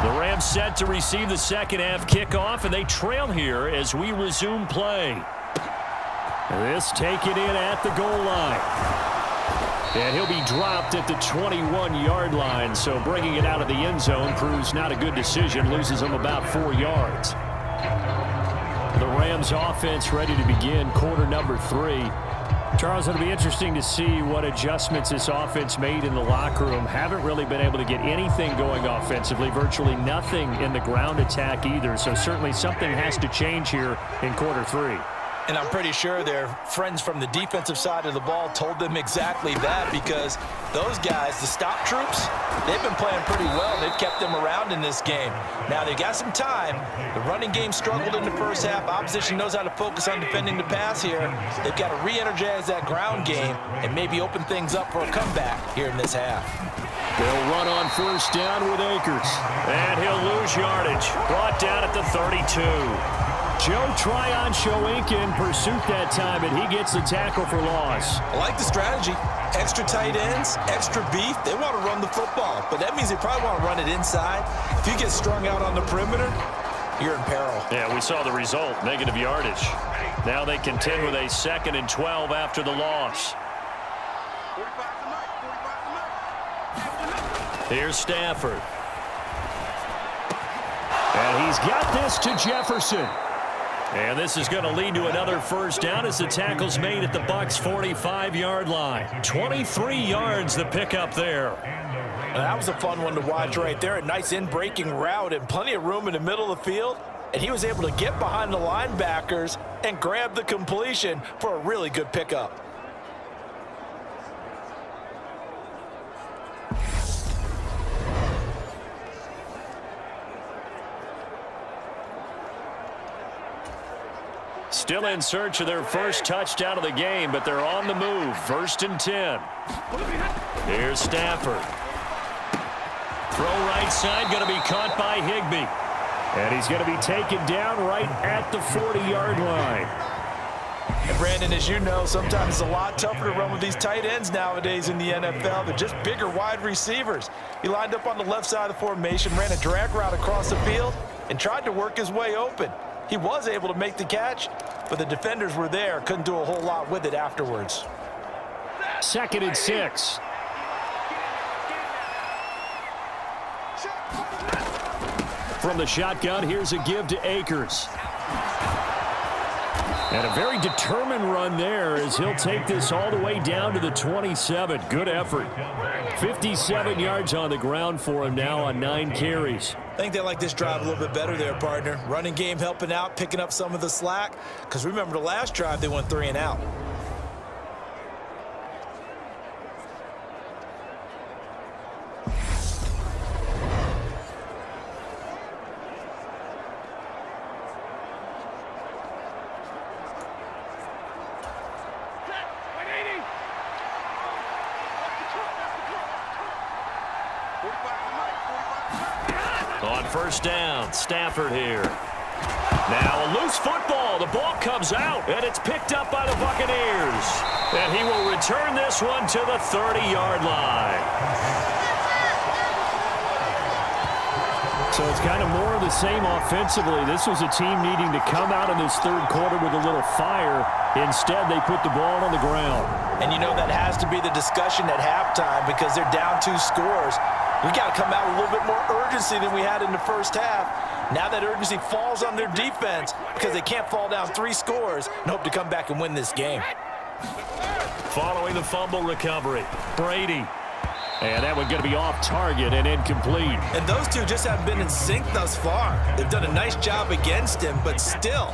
The Rams set to receive the second half kickoff, and they trail here as we resume play. This taken in at the goal line. And he'll be dropped at the 21-yard line, so bringing it out of the end zone proves not a good decision, loses him about 4 yards. The Rams offense ready to begin quarter number 3. Charles, it'll be interesting to see what adjustments this offense made in the locker room. Haven't really been able to get anything going offensively, virtually nothing in the ground attack either. So certainly something has to change here in quarter 3. And I'm pretty sure their friends from the defensive side of the ball told them exactly that, because those guys, the stop troops, they've been playing pretty well. They've kept them around in this game. Now they got some time. The running game struggled in the first half. Opposition knows how to focus on defending the pass here. They've got to re-energize that ground game and maybe open things up for a comeback here in this half. They'll run on first down with Akers. And he'll lose yardage. Brought down at the 32. Joe Tryon-Shoink in pursuit that time, and he gets the tackle for loss. I like the strategy. Extra tight ends, extra beef. They want to run the football, but that means they probably want to run it inside. If you get strung out on the perimeter, you're in peril. Yeah, we saw the result, negative yardage. Now they contend with a 2nd and 12 after the loss. Here's Stafford. And he's got this to Jefferson. And this is going to lead to another first down as the tackle's made at the Bucs' 45-yard line. 23 yards the pickup there. That was a fun one to watch right there. A nice in-breaking route and plenty of room in the middle of the field. And he was able to get behind the linebackers and grab the completion for a really good pickup. Still in search of their first touchdown of the game, but they're on the move. 1st and 10. Here's Stafford. Throw right side, going to be caught by Higbee. And he's going to be taken down right at the 40-yard line. And Brandon, as you know, sometimes it's a lot tougher to run with these tight ends nowadays in the NFL. They're just bigger wide receivers. He lined up on the left side of the formation, ran a drag route across the field, and tried to work his way open. He was able to make the catch, but the defenders were there. Couldn't do a whole lot with it afterwards. 2nd and 6. From the shotgun, here's a give to Akers. And a very determined run there as he'll take this all the way down to the 27. Good effort. 57 yards on the ground for him now on 9 carries. I think they like this drive a little bit better there, partner. Running game helping out, picking up some of the slack. Because remember, the last drive, they went 3 and out. On first down, Stafford here. Now a loose football. The ball comes out, and it's picked up by the Buccaneers. And he will return this one to the 30-yard line. So it's kind of more of the same offensively. This was a team needing to come out in this third quarter with a little fire. Instead, they put the ball on the ground. And you know that has to be the discussion at halftime because they're down 2 scores. We got to come out with a little bit more urgency than we had in the first half. Now that urgency falls on their defense because they can't fall down 3 scores and hope to come back and win this game. Following the fumble recovery, Brady. And that one going to be off target and incomplete. And those two just haven't been in sync thus far. They've done a nice job against him, but still,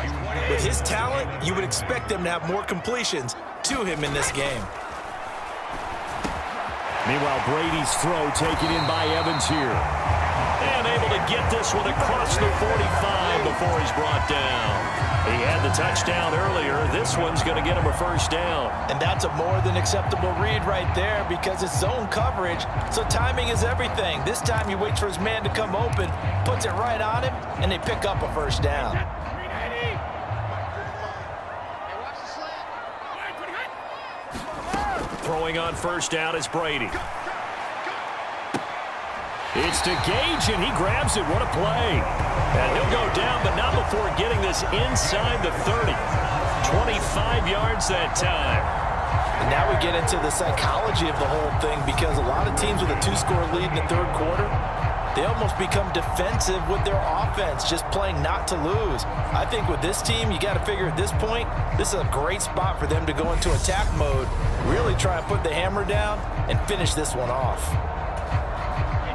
with his talent, you would expect them to have more completions to him in this game. Meanwhile, Brady's throw taken in by Evans here. And able to get this one across the 45 before he's brought down. He had the touchdown earlier. This one's going to get him a first down. And that's a more than acceptable read right there because it's zone coverage, so timing is everything. This time he waits for his man to come open, puts it right on him, and they pick up a first down. Throwing on first down is Brady. It's to Gage, and he grabs it. What a play. And he'll go down, but not before getting this inside the 30. 25 yards that time. And now we get into the psychology of the whole thing, because a lot of teams with a 2-score lead in the third quarter, they almost become defensive with their offense, just playing not to lose. I think with this team, you got to figure at this point, this is a great spot for them to go into attack mode, really try and put the hammer down and finish this one off.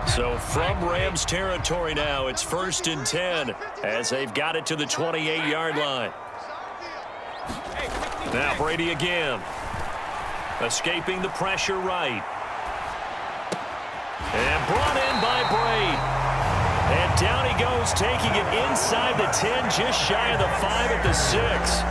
So from Rams territory now, it's 1st and 10 as they've got it to the 28-yard line. Now Brady again. Escaping the pressure right. And brought in by Braid. And down he goes, taking it inside the 10, just shy of the 5 at the 6.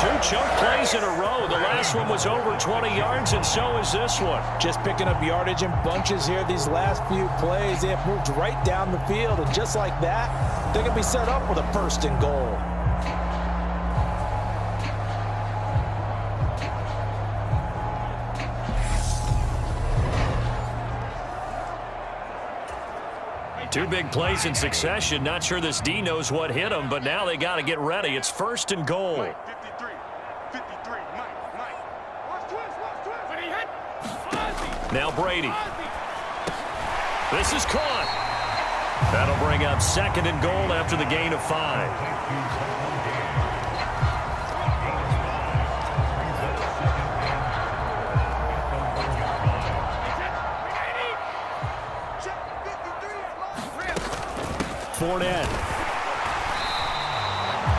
2 chunk plays in a row. The last one was over 20 yards, and so is this one. Just picking up yardage in bunches here these last few plays. They have moved right down the field, and just like that, they're going to be set up with a 1st and goal. Two big plays in succession. Not sure this D knows what hit him, but now they got to get ready. It's 1st and goal. Now Brady. This is caught. That'll bring up 2nd and goal after the gain of 5. Fournette.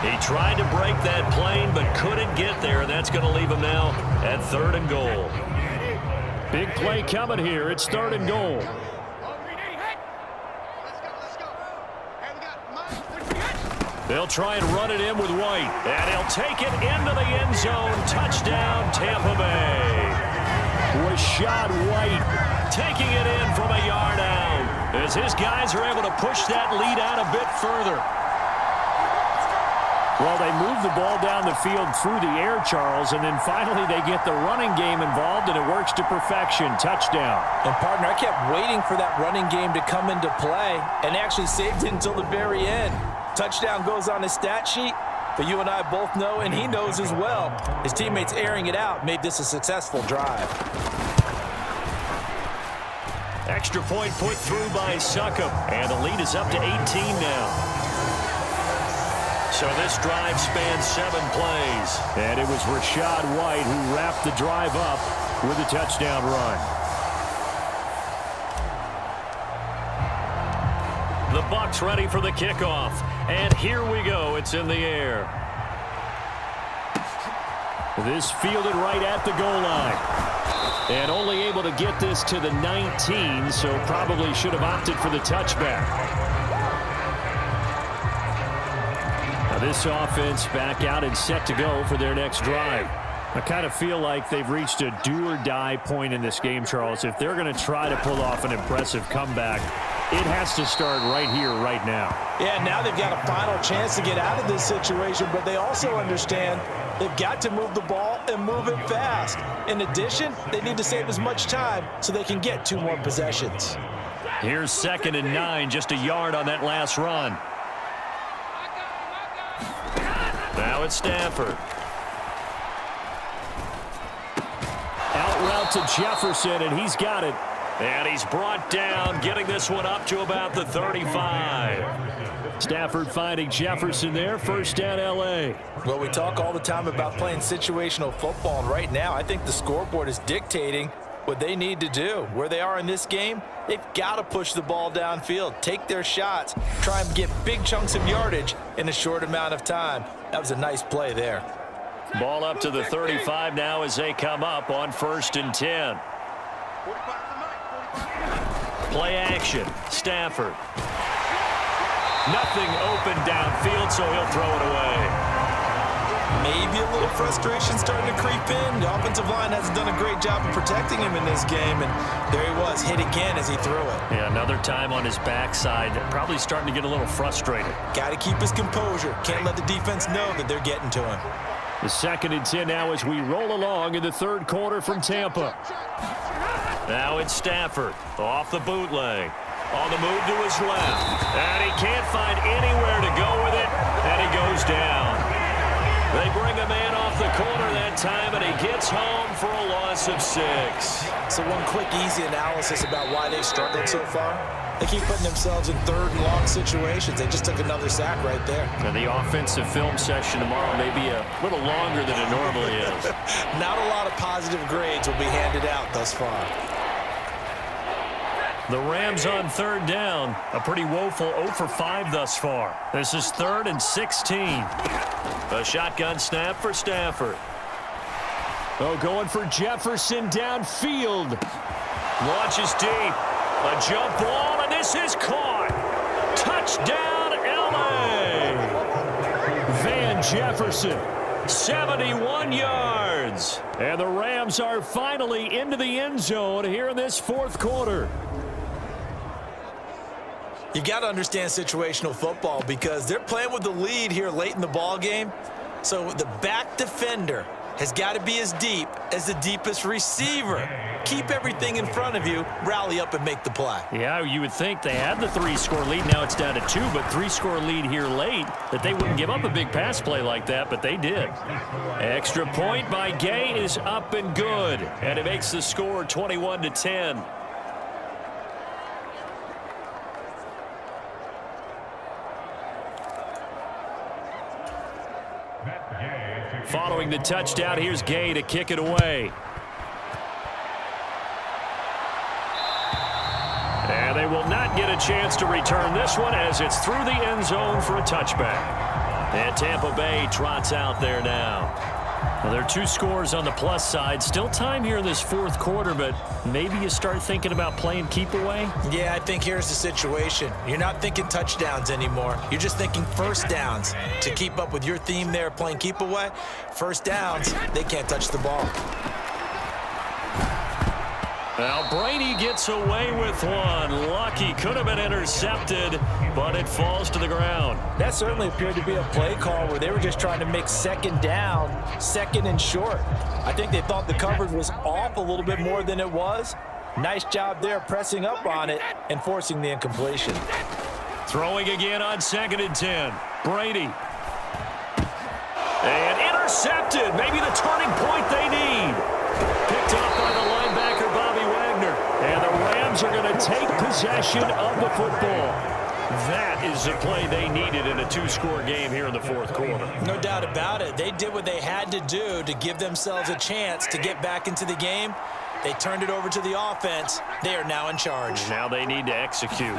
He tried to break that plane but couldn't get there. That's going to leave him now at 3rd and goal. Big play coming here. It's 3rd and goal. They'll try and run it in with White. And he'll take it into the end zone. Touchdown, Tampa Bay. Rashad White taking it in from a yard out, as his guys are able to push that lead out a bit further. Well, they move the ball down the field through the air, Charles, and then finally they get the running game involved, and it works to perfection. Touchdown. And, partner, I kept waiting for that running game to come into play and actually saved it until the very end. Touchdown goes on his stat sheet, but you and I both know, and he knows as well, his teammates airing it out made this a successful drive. Extra point put through by Succop, and the lead is up to 18 now. So this drive spans 7 plays. And it was Rashad White who wrapped the drive up with a touchdown run. The Bucs ready for the kickoff. And here we go. It's in the air. This fielded right at the goal line. And only able to get this to the 19, so probably should have opted for the touchback. Now this offense back out and set to go for their next drive. I kind of feel like they've reached a do-or-die point in this game, Charles. If they're going to try to pull off an impressive comeback, it has to start right here, right now. Yeah, now they've got a final chance to get out of this situation, but they also understand they've got to move the ball and move it fast. In addition, they need to save as much time so they can get 2 more possessions. Here's 2nd and 9, just a yard on that last run. Now it's Stafford. Out route to Jefferson, and he's got it. And he's brought down, getting this one up to about the 35. Stafford finding Jefferson there. 1st down, L.A. Well, we talk all the time about playing situational football, and right now I think the scoreboard is dictating what they need to do. Where they are in this game, they've got to push the ball downfield, take their shots, try and get big chunks of yardage in a short amount of time. That was a nice play there. Ball up to the 35 now as they come up on 1st and 10. Play action. Stafford. Nothing open downfield, so he'll throw it away. Maybe a little frustration starting to creep in. The offensive line hasn't done a great job of protecting him in this game, and there he was, hit again as he threw it. Yeah, another time on his backside. Probably starting to get a little frustrated. Got to keep his composure. Can't let the defense know that they're getting to him. The 2nd and 10 now as we roll along in the 3rd quarter from Tampa. Now it's Stafford off the bootleg. On the move to his left. And he can't find anywhere to go with it. And he goes down. They bring a man off the corner that time, and he gets home for a loss of 6. So one quick, easy analysis about why they've struggled so far. They keep putting themselves in third and long situations. They just took another sack right there. And the offensive film session tomorrow may be a little longer than it normally is. Not a lot of positive grades will be handed out thus far. The Rams on third down. A pretty woeful 0 for 5 thus far. This is 3rd and 16. A shotgun snap for Stafford. Oh, going for Jefferson downfield. Launches deep. A jump ball, and this is caught. Touchdown, L.A. Van Jefferson, 71 yards. And the Rams are finally into the end zone here in this 4th quarter. You've got to understand situational football because they're playing with the lead here late in the ball game. So the back defender has got to be as deep as the deepest receiver. Keep everything in front of you, rally up and make the play. Yeah, you would think they had the 3-score lead. Now it's down to 2, but 3-score lead here late, that they wouldn't give up a big pass play like that, but they did. Extra point by Gay is up and good, and it makes the score 21-10. Following the touchdown, here's Gay to kick it away. And they will not get a chance to return this one as it's through the end zone for a touchback. And Tampa Bay trots out there now. Well, there are 2 scores on the plus side. Still time here in this 4th quarter, but maybe you start thinking about playing keep away? Yeah, I think here's the situation. You're not thinking touchdowns anymore. You're just thinking first downs. To keep up with your theme there, playing keep away, first downs, they can't touch the ball. Now Brady gets away with one. Lucky, could have been intercepted, but it falls to the ground. That certainly appeared to be a play call where they were just trying to make second down, second and short. I think they thought the coverage was off a little bit more than it was. Nice job there pressing up on it and forcing the incompletion. Throwing again on 2nd and 10. Brady. And intercepted. Maybe the turning point they need. Picked up by the linebacker, Bobby Wagner. And the Rams are going to take possession of the football. That is the play they needed in a 2-score game here in the 4th quarter. No doubt about it. They did what they had to do to give themselves a chance to get back into the game. They turned it over to the offense. They are now in charge. Now they need to execute.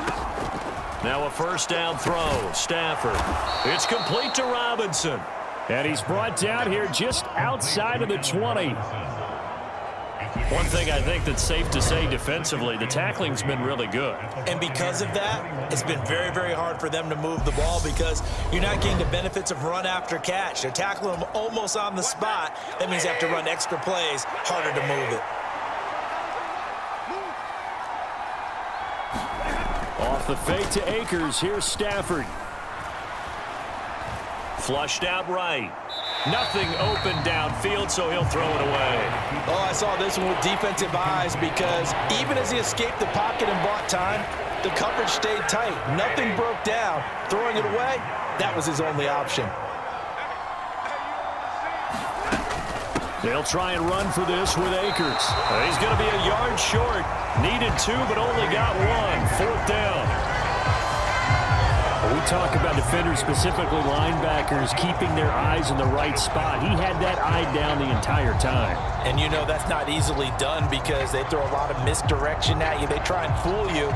Now a first down throw. Stafford. It's complete to Robinson. And he's brought down here just outside of the 20. One thing I think that's safe to say defensively, the tackling's been really good. And because of that, it's been very, very hard for them to move the ball because you're not getting the benefits of run after catch. They're tackling them almost on the spot. That means they have to run extra plays, harder to move it. Off the fake to Akers, here's Stafford. Flushed out right. Nothing open downfield, so he'll throw it away. Oh, I saw this one with defensive eyes because even as he escaped the pocket and bought time, the coverage stayed tight. Nothing broke down. Throwing it away, that was his only option. They'll try and run for this with Akers. He's going to be a yard short. Needed 2, but only got 1. 4th down. We talk about defenders, specifically linebackers, keeping their eyes in the right spot. He had that eye down the entire time. And you know that's not easily done because they throw a lot of misdirection at you. They try and fool you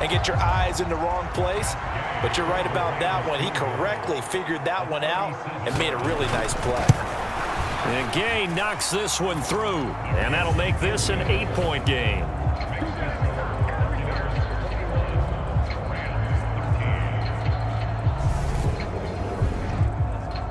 and get your eyes in the wrong place. But you're right about that one. He correctly figured that one out and made a really nice play. And Gay knocks this one through. And that'll make this an 8-point game.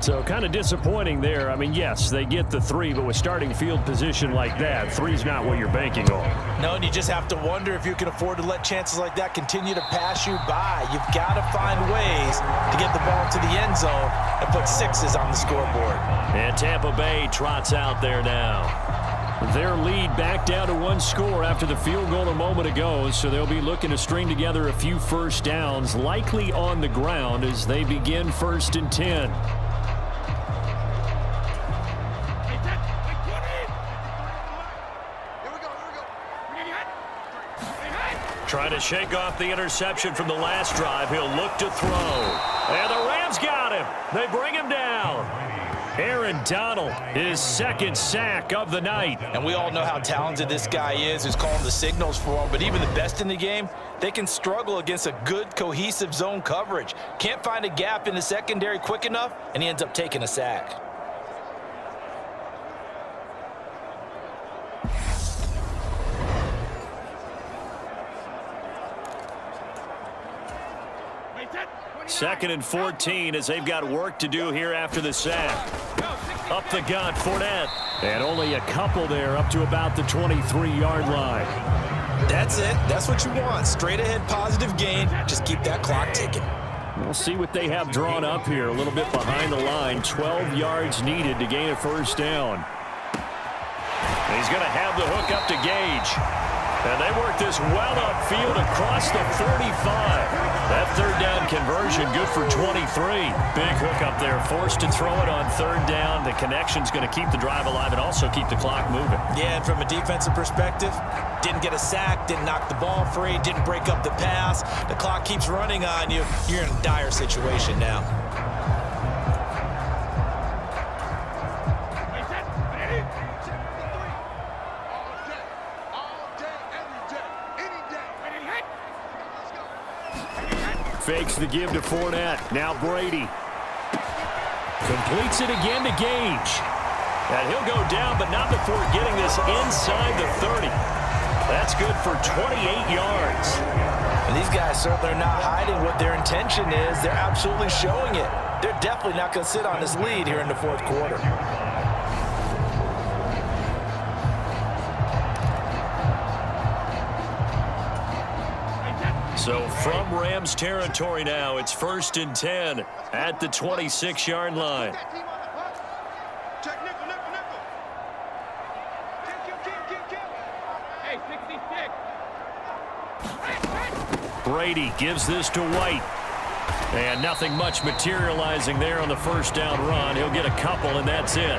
So kind of disappointing there. I mean, yes, they get the 3, but with starting field position like that, 3's not what you're banking on. No, and you just have to wonder if you can afford to let chances like that continue to pass you by. You've got to find ways to get the ball to the end zone and put 6s on the scoreboard. And Tampa Bay trots out there now. Their lead back down to 1 score after the field goal a moment ago, so they'll be looking to string together a few first downs, likely on the ground as they begin 1st and 10. Trying to shake off the interception from the last drive. He'll look to throw. And the Rams got him. They bring him down. Aaron Donald, his 2nd sack of the night. And we all know how talented this guy is, who's calling the signals for him. But even the best in the game, they can struggle against a good, cohesive zone coverage. Can't find a gap in the secondary quick enough, and he ends up taking a sack. Second and 14 as they've got work to do here after the sack. Up the gut, Fournette. And only a couple there up to about the 23-yard line. That's it. That's what you want. Straight ahead positive gain. Just keep that clock ticking. We'll see what they have drawn up here. A little bit behind the line. 12 yards needed to gain a first down. And he's going to have the hook up to Gage. And they work this well upfield across the 45. That 3rd down conversion good for 23. Big hook up there, forced to throw it on 3rd down. The connection's going to keep the drive alive and also keep the clock moving. Yeah, and from a defensive perspective, didn't get a sack, didn't knock the ball free, didn't break up the pass. The clock keeps running on you. You're in a dire situation now. Fakes the give to Fournette. Now Brady. Completes it again to Gage. And he'll go down, but not before getting this inside the 30. That's good for 28 yards. And these guys certainly are not hiding what their intention is. They're absolutely showing it. They're definitely not going to sit on this lead here in the 4th quarter. So from Rams territory now, it's 1st and 10 at the 26-yard line. Brady gives this to White. And nothing much materializing there on the 1st down run. He'll get a couple, and that's it.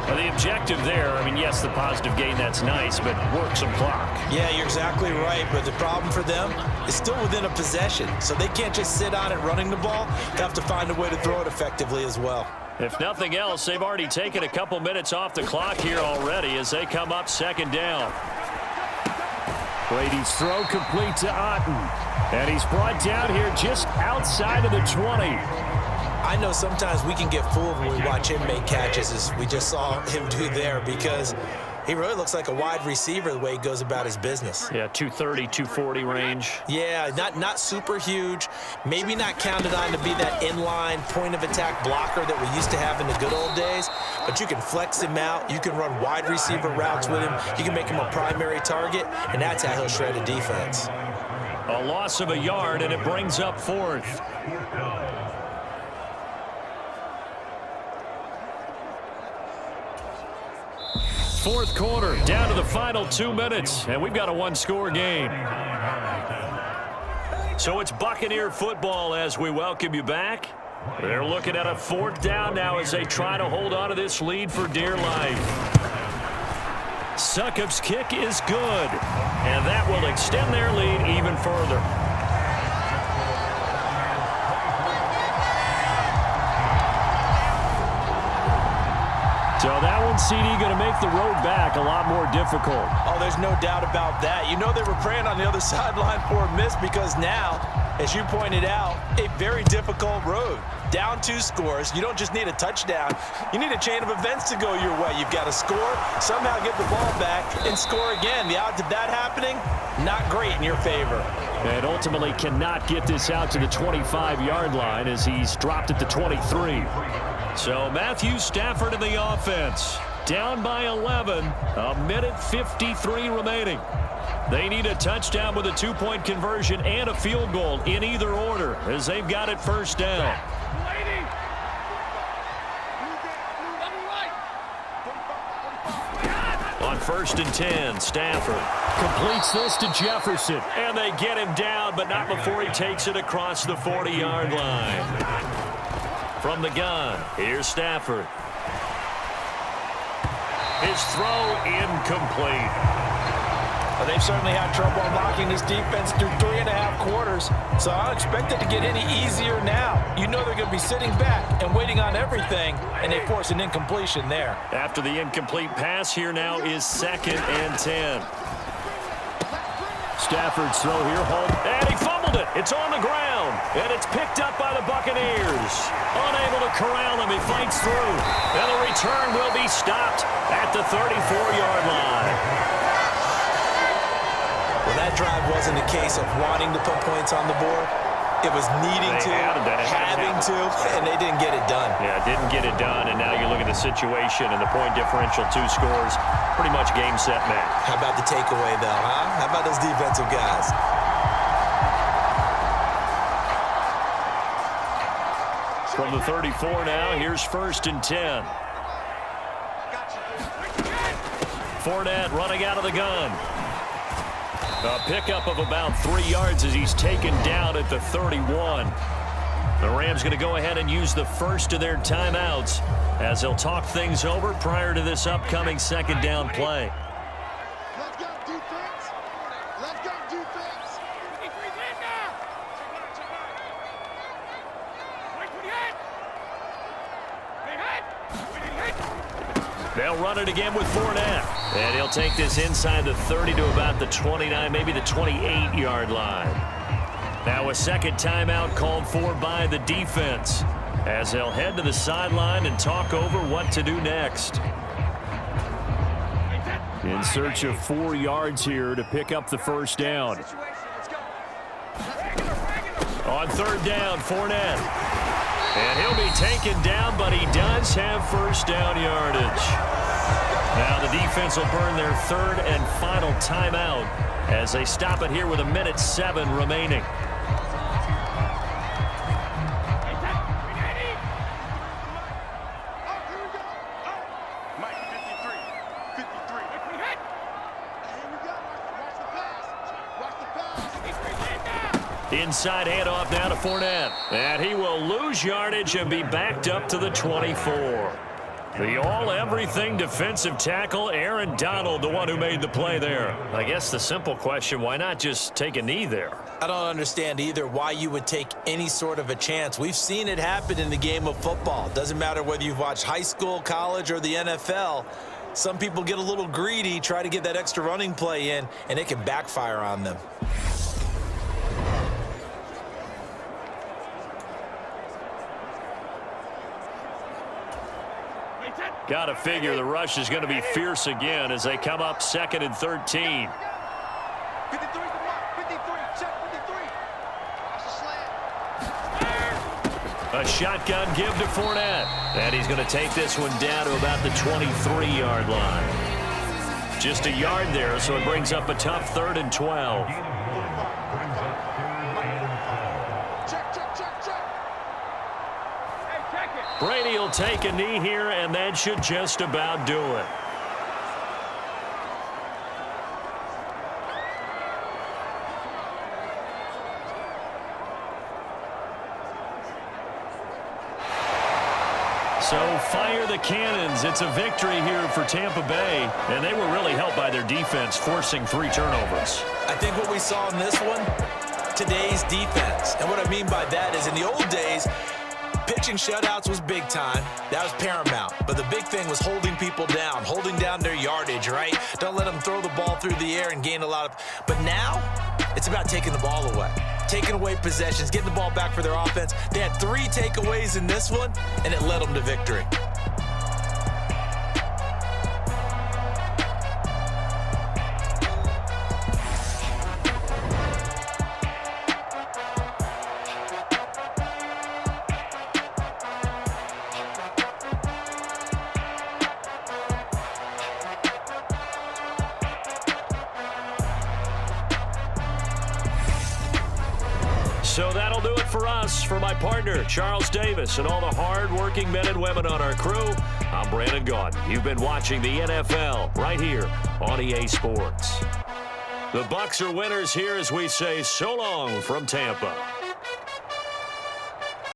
Well, the objective there, I mean, yes, the positive gain, that's nice, but work some clock. Yeah, you're exactly right, but the problem for them is still within a possession, so they can't just sit on it running the ball. They have to find a way to throw it effectively as well. If nothing else, they've already taken a couple minutes off the clock here already as they come up 2nd down. Brady's throw complete to Otten, and he's brought down here just outside of the 20. I know sometimes we can get fooled when we watch him make catches, as we just saw him do there, because he really looks like a wide receiver the way he goes about his business. Yeah, 230, 240 range. Yeah, not super huge. Maybe not counted on to be that inline point-of-attack blocker that we used to have in the good old days, but you can flex him out. You can run wide receiver routes with him. You can make him a primary target, and that's how he'll shred a defense. A loss of a yard, and it brings up 4th. 4th quarter, down to the final 2 minutes, and we've got a 1-score game. So it's Buccaneer football as we welcome you back. They're looking at a 4th down now as they try to hold on to this lead for dear life. Succop's kick is good, and that will extend their lead even further. So that one, CD, going to make the road back a lot more difficult. Oh, there's no doubt about that. You know they were praying on the other sideline for a miss because now, as you pointed out, a very difficult road. Down 2 scores. You don't just need a touchdown. You need a chain of events to go your way. You've got to score, somehow get the ball back, and score again. The odds of that happening, not great in your favor. And ultimately cannot get this out to the 25-yard line as he's dropped at the 23. So Matthew Stafford in the offense. Down by 11. A minute 53 remaining. They need a touchdown with a 2-point conversion and a field goal in either order as they've got it 1st down. On first and 10. Stafford completes this to Jefferson. And they get him down, but not before he takes it across the 40-yard line. From the gun, here's Stafford. His throw incomplete. Well, they've certainly had trouble unlocking this defense through 3.5 quarters, so I don't expect it to get any easier now. You know they're going to be sitting back and waiting on everything, and they force an incompletion there. After the incomplete pass, here now is 2nd and 10. Stafford's throw here, home, and he fumbled it. It's on the ground, and it's picked up by the Buccaneers. Unable to corral him, he fights through, and the return will be stopped at the 34-yard line. Well, that drive wasn't a case of wanting to put points on the board. It was needing to, having to, and they didn't get it done. Yeah, didn't get it done, and now you look at the situation and the point differential, 2 scores, pretty much game, set, match. How about the takeaway, though, huh? How about those defensive guys? From the 34 now, here's 1st and 10. Fournette running out of the gun. A pickup of about 3 yards as he's taken down at the 31. The Rams going to go ahead and use the first of their timeouts as they'll talk things over prior to this upcoming 2nd down play. Let's go defense. Let's go defense. They'll run it again with Fournette. And he'll take this inside the 30 to about the 29, maybe the 28-yard line. Now a 2nd timeout called for by the defense as they'll head to the sideline and talk over what to do next. In search of 4 yards here to pick up the 1st down. On 3rd down, Fournette. And he'll be taken down, but he does have 1st down yardage. Now the defense will burn their 3rd and final timeout as they stop it here with 1:07 remaining. Inside handoff now to Fournette. And he will lose yardage and be backed up to the 24. The all-everything defensive tackle, Aaron Donald, the one who made the play there. I guess the simple question, why not just take a knee there? I don't understand either why you would take any sort of a chance. We've seen it happen in the game of football. Doesn't matter whether you've watched high school, college, or the NFL. Some people get a little greedy, try to get that extra running play in, and it can backfire on them. Got to figure the rush is going to be fierce again as they come up 2nd and 13. 53's the mark. 53. Check 53. A shotgun give to Fournette. And he's going to take this one down to about the 23-yard line. Just a yard there, so it brings up a tough 3rd and 12. Brady will take a knee here, and that should just about do it. So fire the cannons. It's a victory here for Tampa Bay, and they were really helped by their defense, forcing 3 turnovers. I think what we saw in this one, today's defense. And what I mean by that is in the old days, pitching shutouts was big time. That was paramount. But the big thing was holding people down, holding down their yardage, right? Don't let them throw the ball through the air and gain a lot of... But now, it's about taking the ball away. Taking away possessions, getting the ball back for their offense. They had 3 takeaways in this one, and it led them to victory. So that'll do it for us. For my partner, Charles Davis, and all the hard-working men and women on our crew, I'm Brandon Gaudin. You've been watching the NFL right here on EA Sports. The Bucs are winners here as we say so long from Tampa.